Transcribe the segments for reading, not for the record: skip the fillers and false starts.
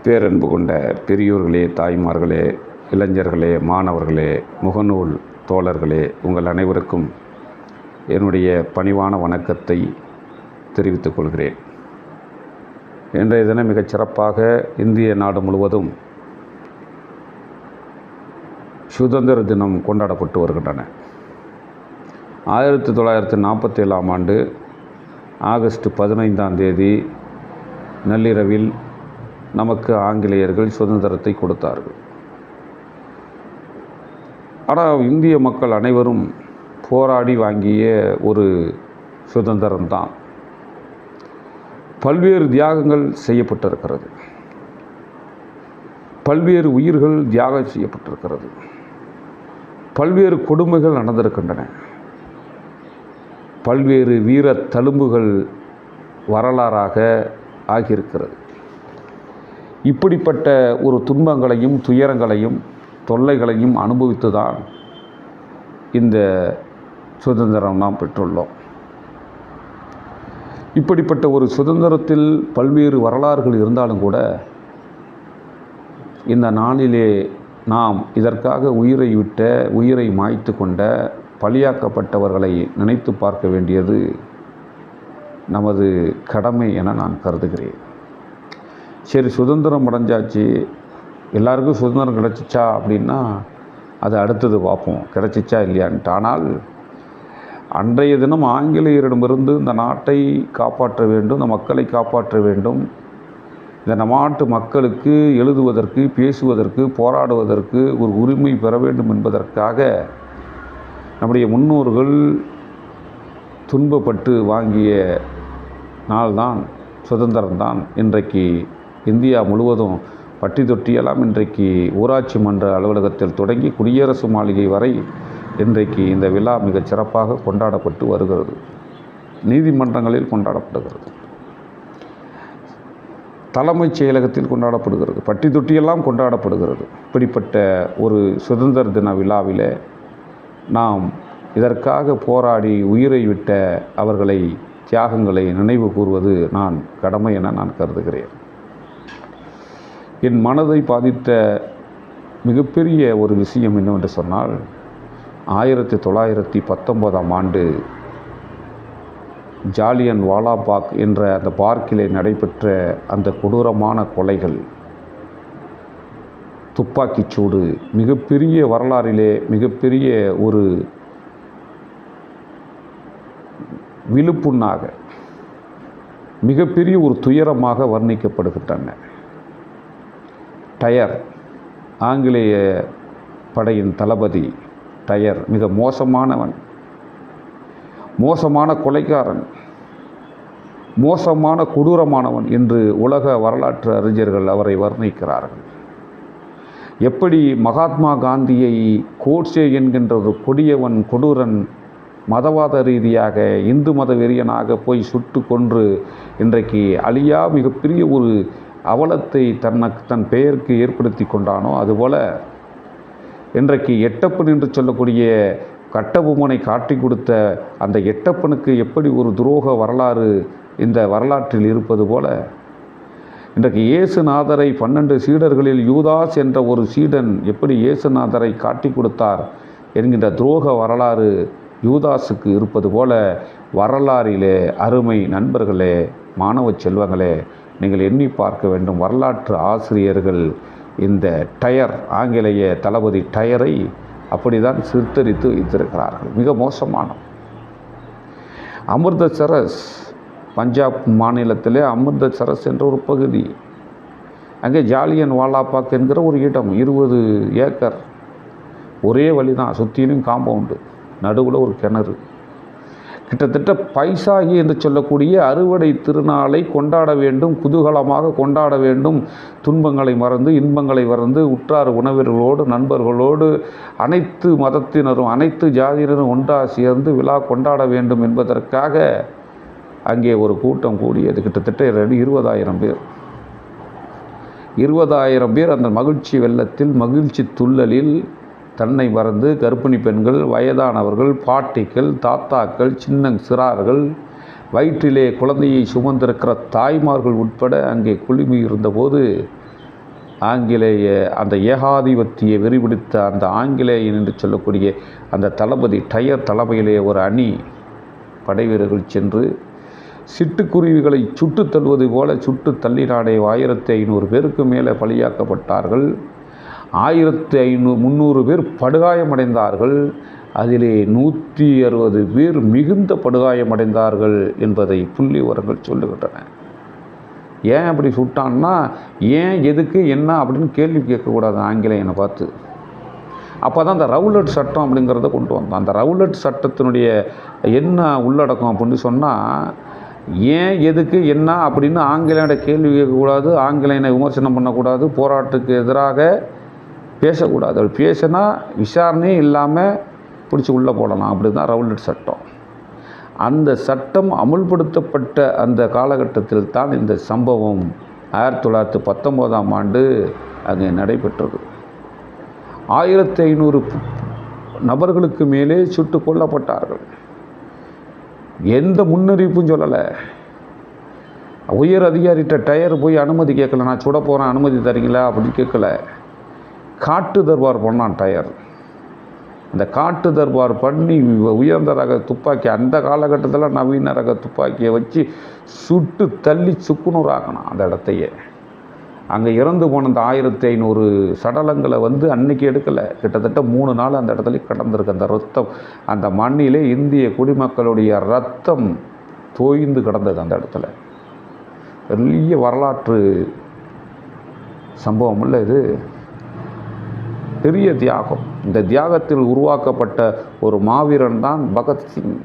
பேரன்பு கொண்ட பெரியோர்களே, தாய்மார்களே, இளைஞர்களே, மாணவர்களே, முகநூல் தோழர்களே, உங்கள் அனைவருக்கும் என்னுடைய பணிவான வணக்கத்தை தெரிவித்துக் கொள்கிறேன். இன்றைய தினம் மிகச் சிறப்பாக இந்திய நாடு முழுவதும் சுதந்திர தினம் கொண்டாடப்பட்டு வருகின்றன. 1947ஆம் ஆண்டு ஆகஸ்ட் 15ஆம் தேதி நள்ளிரவில் நமக்கு ஆங்கிலேயர்கள் சுதந்திரத்தை கொடுத்தார்கள். ஆனால் இந்திய மக்கள் அனைவரும் போராடி வாங்கிய ஒரு சுதந்திரம்தான். பல்வேறு தியாகங்கள் செய்யப்பட்டிருக்கிறது, பல்வேறு உயிர்கள் தியாகம் செய்யப்பட்டிருக்கிறது, பல்வேறு கொடுமைகள் நடந்திருக்கின்றன, பல்வேறு வீர தழும்புகள் வரலாறாக ஆகியிருக்கிறது. இப்படிப்பட்ட ஒரு துன்பங்களையும் துயரங்களையும் தொல்லைகளையும் அனுபவித்துதான் இந்த சுதந்திரம் நாம் பெற்றுள்ளோம். இப்படிப்பட்ட ஒரு சுதந்திரத்தில் பல்வேறு வரலாறுகள் இருந்தாலும் கூட இந்த நாளிலே நாம் இதற்காக உயிரை மாய்த்து கொண்ட பலியாக்கப்பட்டவர்களை நினைத்து பார்க்க வேண்டியது நமது கடமை என நான் கருதுகிறேன். சரி, சுதந்திரம் அடைஞ்சாச்சு, எல்லாருக்கும் சுதந்திரம் கிடச்சிச்சா அப்படின்னா அது அடுத்தது பார்ப்போம், கிடச்சிச்சா இல்லையான்ட்டு. ஆனால் அன்றைய தினம் ஆங்கிலேயரிடமிருந்து இந்த நாட்டை காப்பாற்ற வேண்டும், இந்த மக்களை காப்பாற்ற வேண்டும், இந்த நாட்டு மக்களுக்கு எழுதுவதற்கு, பேசுவதற்கு, போராடுவதற்கு ஒரு உரிமை பெற வேண்டும் என்பதற்காக நம்முடைய முன்னோர்கள் துன்பப்பட்டு வாங்கிய நாள்தான் சுதந்திரம்தான். இன்றைக்கு இந்தியா முழுவதும் பட்டி தொட்டியெல்லாம் இன்றைக்கு ஊராட்சி மன்ற அலுவலகத்தில் தொடங்கி குடியரசு மாளிகை வரை இன்றைக்கு இந்த விழா மிகச் சிறப்பாக கொண்டாடப்பட்டு வருகிறது. நீதிமன்றங்களில் கொண்டாடப்படுகிறது, தலைமைச் செயலகத்தில் கொண்டாடப்படுகிறது, பட்டி தொட்டியெல்லாம் கொண்டாடப்படுகிறது. இப்படிப்பட்ட ஒரு சுதந்திர தின விழாவில் நாம் இதற்காக போராடி உயிரை விட்ட அவர்களை, தியாகங்களை நினைவு கூறுவது நான் கடமை என நான் கருதுகிறேன். என் மனதை பாதித்த மிகப்பெரிய ஒரு விஷயம் என்னவென்று சொன்னால், 1919ஆம் ஆண்டு ஜாலியன் வாலாபாக் என்ற அந்த பார்க்கிலே நடைபெற்ற அந்த கொடூரமான கொலைகள், துப்பாக்கிச்சூடு மிகப்பெரிய வரலாறிலே மிகப்பெரிய ஒரு விழுப்புண்ணாக, மிகப்பெரிய ஒரு துயரமாக வர்ணிக்கப்படுகின்றன. டயர், ஆங்கிலேய படையின் தளபதி டயர் மிக மோசமானவன், மோசமான கொலைக்காரன், மோசமான கொடூரமானவன் என்று உலக வரலாற்று அறிஞர்கள் அவரை வர்ணிக்கிறார்கள். எப்படி மகாத்மா காந்தியை கோட்சே என்கின்ற ஒரு கொடியவன், கொடூரன், மதவாத ரீதியாக இந்து மத வெறியனாக போய் சுட்டு கொன்று இன்றைக்கு அழியா மிகப்பெரிய ஒரு அவலத்தை தன் பெயருக்கு ஏற்படுத்தி கொண்டானோ, அதுபோல இன்றைக்கு எட்டப்பன் என்று சொல்லக்கூடிய கட்டபொம்மனை காட்டி கொடுத்த அந்த எட்டப்பனுக்கு எப்படி ஒரு துரோக வரலாறு இந்த வரலாற்றில் இருப்பது போல, இன்றைக்கு இயேசுநாதரை 12 சீடர்களில் யூதாஸ் என்ற ஒரு சீடன் எப்படி இயேசுநாதரை காட்டி கொடுத்தார் என்கின்ற துரோக வரலாறு யூதாஸுக்கு இருப்பது போல, வரலாறிலே அருமை நண்பர்களே, மாணவ செல்வங்களே, நீங்கள் எண்ணி பார்க்க வேண்டும். வரலாற்று ஆசிரியர்கள் இந்த டயர், ஆங்கிலேய தளபதி டயரை அப்படிதான் சித்தரித்து வைத்திருக்கிறார்கள். மிக மோசமான அமிர்தசரஸ், பஞ்சாப் மாநிலத்திலே அமிர்தசரஸ் என்ற ஒரு பகுதி, அங்கே ஜாலியன் வாலாபாக் என்கிற ஒரு இடம், 20 ஏக்கர், ஒரே வழி தான், சுற்றிலும் காம்பவுண்டு, நடுவில் ஒரு கிணறு. கிட்டத்தட்ட பைசாகி என்று சொல்லக்கூடிய அறுவடை திருநாளை கொண்டாட வேண்டும், குதூகலமாக கொண்டாட வேண்டும், துன்பங்களை மறந்து இன்பங்களை மறந்து உற்றார் உணவர்களோடு நண்பர்களோடு அனைத்து மதத்தினரும் அனைத்து ஜாதியினரும் ஒன்றாக சேர்ந்து விழா கொண்டாட வேண்டும் என்பதற்காக அங்கே ஒரு கூட்டம் கூடியது. கிட்டத்தட்ட 20,000 பேர், 20,000 பேர் அந்த மகிழ்ச்சி வெள்ளத்தில், மகிழ்ச்சி துள்ளலில் தன்னை மறந்து கர்ப்பிணி பெண்கள், வயதானவர்கள், பாட்டிகள், தாத்தாக்கள், சின்ன சிறார்கள், வயிற்றிலே குழந்தையை சுமந்திருக்கிற தாய்மார்கள் உட்பட அங்கே குழுமி இருந்தபோது ஆங்கிலேய அந்த ஏகாதிபத்திய வெறிபிடித்த அந்த ஆங்கிலேயன் என்று சொல்லக்கூடிய அந்த தளபதி டயர் தலைமையிலே ஒரு அணி படை வீரர்கள் சென்று சிட்டுக்குருவிகளை சுட்டு தள்ளுவது போல சுட்டு தள்ளினாடே 1500 பேருக்கு மேலே பலியாக்கப்பட்டார்கள். 1300 பேர் படுகாயமடைந்தார்கள். அதிலே 160 பேர் மிகுந்த படுகாயமடைந்தார்கள் என்பதை புள்ளி விவரங்கள் சொல்லுகின்றன. ஏன் அப்படி சுட்டான்னா, ஏன் எதுக்கு என்ன அப்படின்னு கேள்வி கேட்கக்கூடாது ஆங்கிலேயனை பார்த்து. அப்போ தான் அந்த ரவுலட் சட்டம் அப்படிங்கிறத கொண்டு வந்தோம். அந்த ரவுலட் சட்டத்தினுடைய என்ன உள்ளடக்கம் அப்படின்னு சொன்னால், ஏன் எதுக்கு என்ன அப்படின்னு ஆங்கிலேயனை கேள்வி கேட்கக்கூடாது, ஆங்கிலேயனை விமர்சனம் பண்ணக்கூடாது, போராட்டத்துக்கு எதிராக பேசக்கூடாது. அப்படி பேசினா விசாரணையே இல்லாமல் பிடிச்சி உள்ளே போடலாம். அப்படி தான் ரவுலட் சட்டம். அந்த சட்டம் அமுல்படுத்தப்பட்ட அந்த காலகட்டத்தில் தான் இந்த சம்பவம் 1919ஆம் ஆண்டு அங்கே நடைபெற்றது. 1500 நபர்களுக்கு மேலே சுட்டு கொல்லப்பட்டார்கள். எந்த முன்னறிவிப்பும் சொல்லலை. உயர் அதிகாரிகிட்ட டயர் போய் அனுமதி கேட்கல, நான் சுட போகிறேன் அனுமதி தரீங்களா அப்படின்னு கேட்கல. காட்டு தர்பார் பண்ணான் டயர். அந்த காட்டு தர்பார் பண்ணி உயர்ந்த ரக துப்பாக்கி, அந்த காலகட்டத்தில் நவீன ரக துப்பாக்கியை வச்சு சுட்டு தள்ளி சுக்குநூறாக்கணும் அந்த இடத்தையே. அங்கே இறந்து போன அந்த 1500 சடலங்களை அன்னைக்கு எடுக்கலை. கிட்டத்தட்ட 3 நாள் அந்த இடத்துல கடந்திருக்கு. அந்த ரத்தம், அந்த மண்ணிலே இந்திய குடிமக்களுடைய ரத்தம் தோய்ந்து கிடந்தது அந்த இடத்துல. பெரிய வரலாற்று சம்பவம் இல்லை இது. பெரிய தியாகம். இந்த தியாகத்தில் உருவாக்கப்பட்ட ஒரு மாவீரன் தான் பகத்சிங்.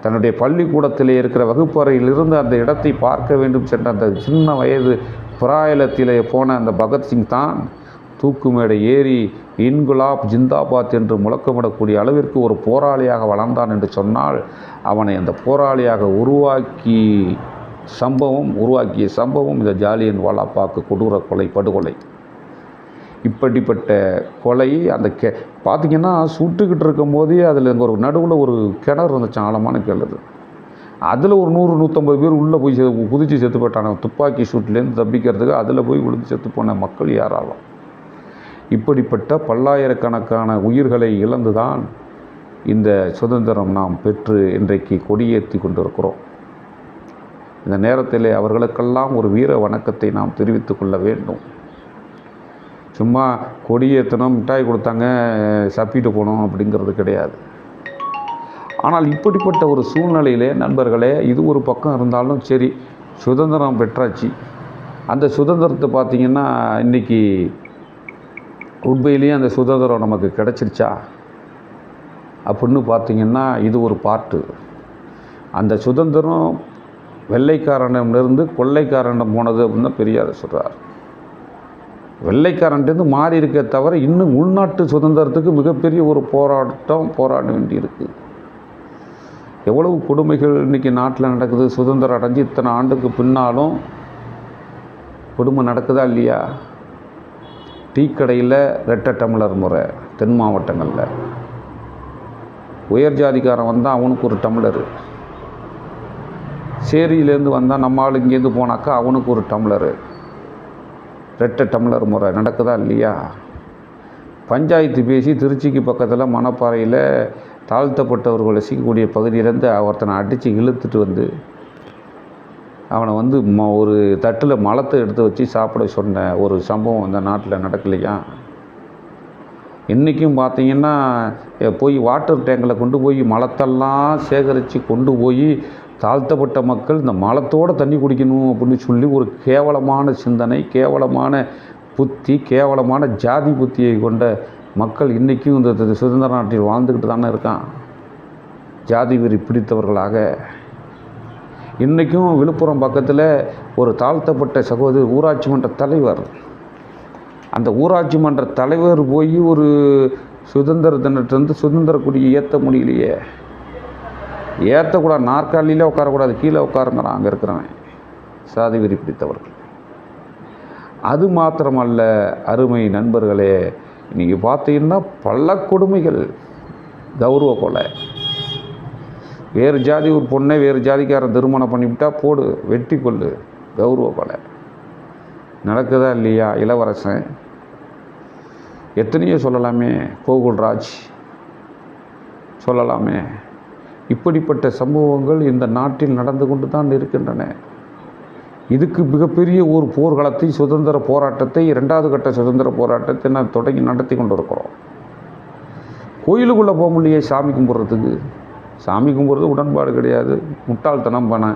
தன்னுடைய பள்ளிக்கூடத்திலே இருக்கிற வகுப்பறையிலிருந்து அந்த இடத்தை பார்க்க வேண்டும் சென்ற அந்த சின்ன வயது பிராயலத்திலே போன அந்த பகத்சிங் தான் தூக்கு மேடை ஏறி இன்குலாப் ஜிந்தாபாத் என்று முழக்கமிடக்கூடிய அளவிற்கு ஒரு போராளியாக வளர்ந்தான் என்று சொன்னால், அவனை அந்த போராளியாக உருவாக்கிய சம்பவம் இந்த ஜாலியன் வாலாபாக் கொடூர படுகொலை. இப்படிப்பட்ட கொலை அந்த பார்த்திங்கன்னா சுட்டுக்கிட்டு இருக்கும் போதே அதில் ஒரு நடுவில் ஒரு கிணறு இருந்துச்சு, ஆழமான கிணறு. அதில் ஒரு 100-150 பேர் உள்ளே போய் குதித்து செத்து போயிட்டாங்க. துப்பாக்கி ஷூட்லேருந்து தப்பிக்கிறதுக்கு அதில் போய் விழுந்து செத்து போன மக்கள் யாராலும். இப்படிப்பட்ட பல்லாயிரக்கணக்கான உயிர்களை இழந்துதான் இந்த சுதந்திரம் நாம் பெற்று இன்றைக்கு கொடியேற்றி கொண்டிருக்கிறோம். இந்த நேரத்தில் அவர்களுக்கெல்லாம் ஒரு வீர வணக்கத்தை நாம் தெரிவித்து கொள்ள வேண்டும். சும்மா கொடியேற்றணும், மிட்டாய் கொடுத்தாங்க, சப்பிட்டு போனோம் அப்படிங்கிறது கிடையாது. ஆனால் இப்படிப்பட்ட ஒரு சூழ்நிலையிலே நண்பர்களே, இது ஒரு பக்கம் இருந்தாலும் சரி, சுதந்திரம் பெற்றாச்சு. அந்த சுதந்திரத்தை பார்த்திங்கன்னா இன்றைக்கி உண்மையிலேயே அந்த சுதந்திரம் நமக்கு கிடச்சிருச்சா அப்படின்னு பார்த்திங்கன்னா இது ஒரு பார்ட்டு. அந்த சுதந்திரம் வெள்ளைக்காரனிடமிருந்து கொள்ளைக்காரனிடம் போனது அப்படின்னு தான் பெரியார் சொல்கிறார். வெள்ளைக்காரன்ட்டு மாறி இருக்க தவிர இன்னும் உள்நாட்டு சுதந்திரத்துக்கு மிகப்பெரிய ஒரு போராட வேண்டியிருக்கு. எவ்வளவு கொடுமைகள் இன்றைக்கி நாட்டில் நடக்குது. சுதந்திரம் அடைஞ்சு இத்தனை ஆண்டுக்கு பின்னாலும் கொடுமை நடக்குதா இல்லையா? டீ கடையில் 2 டம்ளர் முறை தென் மாவட்டங்களில். உயர் ஜாதிக்காரன் வந்தால் அவனுக்கு ஒரு டம்ளரு. சேரியிலேருந்து வந்தால் நம்ம ஆள் இங்கேருந்து போனாக்கா அவனுக்கு ஒரு டம்ளரு. 2 டம்ளர் முறை நடக்குதா இல்லையா? பஞ்சாயத்து பேசி திருச்சிக்கு பக்கத்தில் மணப்பாறையில் தாழ்த்தப்பட்டவர்கள் வசிக்கக்கூடிய பகுதியிலேருந்து ஒருத்தனை அடித்து இழுத்துட்டு அவனை ஒரு தட்டில் மலத்தை எடுத்து வச்சு சாப்பிட சொன்ன ஒரு சம்பவம் இந்த நாட்டில் நடக்கலையா? இன்றைக்கும் பார்த்திங்கன்னா போய் வாட்டர் டேங்கில் கொண்டு போய் மலத்தெல்லாம் சேகரித்து கொண்டு போய் தாழ்த்தப்பட்ட மக்கள் இந்த மலத்தோடு தண்ணி குடிக்கணும் அப்படின்னு சொல்லி ஒரு கேவலமான சிந்தனை, கேவலமான புத்தி, கேவலமான ஜாதி புத்தியை கொண்ட மக்கள் இன்றைக்கும் இந்த சுதந்திர நாட்டில் வாழ்ந்துக்கிட்டு தானே இருக்கான். ஜாதி வெறி பிடித்தவர்களாக. இன்றைக்கும் விழுப்புரம் பக்கத்தில் ஒரு தாழ்த்தப்பட்ட சகோதரி ஊராட்சி மன்ற தலைவர், அந்த ஊராட்சி மன்ற தலைவர் போய் ஒரு சுதந்திர தினத்திலிருந்து சுதந்திர கொடியை ஏற்ற முடியலையே. ஏற்றக்கூடாது, நாற்காலியில் உட்காரக்கூடாது, கீழே உட்காருங்கிறான் அங்கே இருக்கிறவன். சாதி வெறி பிடித்தவர்கள். அது மாத்திரமல்ல அருமை நண்பர்களே, இன்றைக்கி பார்த்தீங்கன்னா பல கொடுமைகள். கௌரவ கொலை. வேறு ஜாதி ஒரு பொண்ணை வேறு ஜாதிக்காரன் திருமணம் பண்ணிவிட்டால் போடு, வெட்டி கொள்ளு, கௌரவ கொலை. நடக்குதா இல்லையா? இளவரசன் எத்தனையோ சொல்லலாமே, கோகுல்ராஜ் சொல்லலாமே. இப்படிப்பட்ட சம்பவங்கள் இந்த நாட்டில் நடந்து கொண்டு தான் இருக்கின்றன. இதுக்கு மிகப்பெரிய ஒரு போர்க்களத்தை, சுதந்திர போராட்டத்தை, 2வது கட்ட சுதந்திர போராட்டத்தை நான் தொடங்கி நடத்தி கொண்டு இருக்கிறோம். கோயிலுக்குள்ளே போக முடியே சாமி கும்பிட்றதுக்கு. சாமி கும்பிட்றது உடன்பாடு கிடையாது, முட்டாள்தனம் பண்ண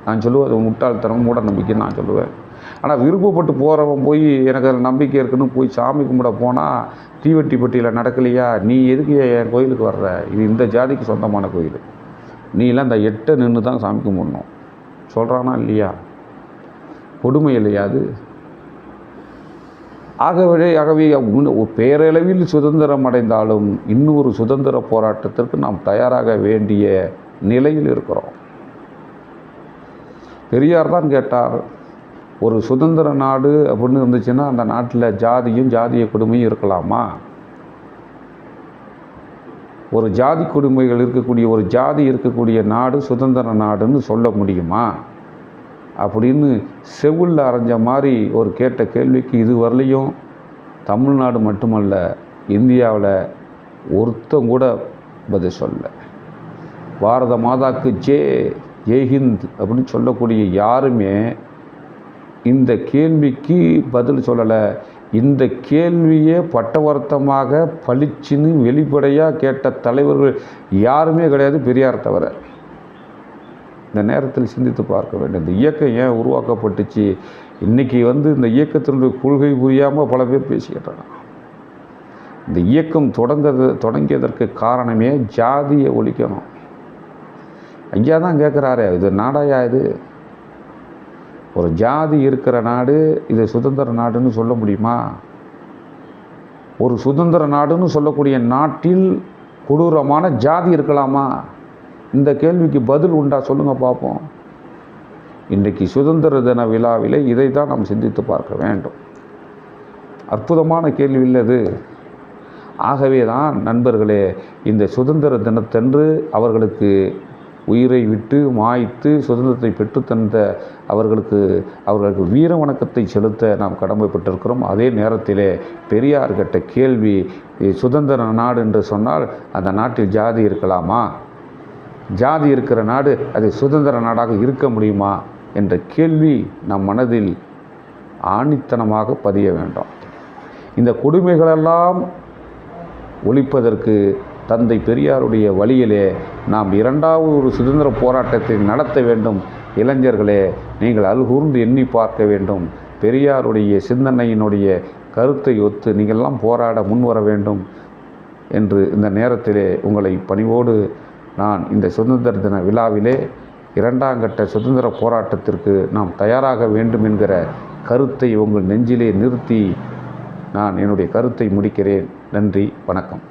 நான் சொல்லுவேன். அது முட்டாள்தனம், மூட நம்பிக்கைன்னு நான் சொல்லுவேன். ஆனால் விருப்பப்பட்டு போகிறவன் போய் எனக்கு அதில் நம்பிக்கை இருக்குன்னு போய் சாமி கும்பிட போனால் தீவெட்டிப்பட்டியில் நடக்கலையா, நீ எதுக்கு என் கோயிலுக்கு வர்ற? இது இந்த ஜாதிக்கு சொந்தமான கோயில், நீலாம் இந்த 8 நின்று தான் சாமி கும்பிடணும் சொல்கிறானா இல்லையா? கொடுமை இல்லையா அது? ஆகவே பேரளவில் சுதந்திரம் அடைந்தாலும் இன்னொரு சுதந்திர போராட்டத்திற்கு நாம் தயாராக வேண்டிய நிலையில் இருக்கிறோம். பெரியார் தான் கேட்டார், ஒரு சுதந்திர நாடு அப்படின்னு இருந்துச்சுன்னா அந்த நாட்டில் ஜாதிய கொடுமையும் இருக்கலாமா? ஒரு ஜாதி கொடுமைகள் இருக்கக்கூடிய, ஒரு ஜாதி இருக்கக்கூடிய நாடு சுதந்திர நாடுன்னு சொல்ல முடியுமா அப்படின்னு செவுளில் அரைஞ்ச மாதிரி ஒரு கேட்ட கேள்விக்கு இதுவரையிலையும் தமிழ்நாடு மட்டுமல்ல, இந்தியாவில் ஒருத்தம் கூட பதில் சொல்ல. பாரத மாதாக்கு ஜெய்ஹிந்த் அப்படின்னு சொல்லக்கூடிய யாருமே இந்த கேள்விக்கு பதில் சொல்லலை. இந்த கேள்வியே பட்டவர்த்தமாக பளிச்சுன்னு வெளிப்படையாக கேட்ட தலைவர்கள் யாருமே கிடையாது, பெரியார் தவிர. இந்த நேரத்தில் சிந்தித்து பார்க்க வேண்டும். இந்த இயக்கம் ஏன் உருவாக்கப்பட்டுச்சு? இன்றைக்கி இந்த இயக்கத்தினுடைய கொள்கை புரியாமல் பல பேர் பேசிக்கிட்டாங்க. இந்த இயக்கம் தொடங்கியதற்கு காரணமே ஜாதியை ஒழிக்கணும். ஐயா தான் கேட்குறாரு, இது நாடாயா? இது ஒரு ஜாதி இருக்கிற நாடு இது சுதந்திர நாடுன்னு சொல்ல முடியுமா? ஒரு சுதந்திர நாடுன்னு சொல்லக்கூடிய நாட்டில் கொடூரமான ஜாதி இருக்கலாமா? இந்த கேள்விக்கு பதில் உண்டா? சொல்லுங்கள் பார்ப்போம். இன்றைக்கு சுதந்திர தின விழாவிலே இதை தான் நாம் சிந்தித்து பார்க்க வேண்டும். அற்புதமான கேள்வி இல்லது. ஆகவே தான் நண்பர்களே, இந்த சுதந்திர தினத்தன்று அவர்களுக்கு உயிரை விட்டு மாய்த்து சுதந்திரத்தை பெற்றுத்தந்த அவர்களுக்கு வீர வணக்கத்தை செலுத்த நாம் கடமைப்பட்டிருக்கிறோம். அதே நேரத்திலே பெரியார் கேட்ட கேள்வி, சுதந்திர நாடு என்று சொன்னால் அந்த நாட்டில் ஜாதி இருக்கலாமா? ஜாதி இருக்கிற நாடு அது சுதந்திர நாடாக இருக்க முடியுமா என்ற கேள்வி நம் மனதில் ஆணித்தனமாக பதிய வேண்டும். இந்த கொடுமைகளெல்லாம் ஒழிப்பதற்கு தந்தை பெரியாருடைய வழியிலே நாம் 2வது ஒரு சுதந்திர போராட்டத்தை நடத்த வேண்டும். இளைஞர்களே, நீங்கள் அல்கூர்ந்து எண்ணி பார்க்க வேண்டும். பெரியாருடைய சிந்தனையினுடைய கருத்தை ஒத்து நீங்கள்லாம் போராட முன்வர வேண்டும் என்று இந்த நேரத்திலே உங்களை பணிவோடு நான் இந்த சுதந்திர தின விழாவிலே 2ஆம் கட்ட சுதந்திர போராட்டத்திற்கு நாம் தயாராக வேண்டும் என்கிற கருத்தை உங்கள் நெஞ்சிலே நிறுத்தி நான் என்னுடைய கருத்தை முடிக்கிறேன். நன்றி, வணக்கம்.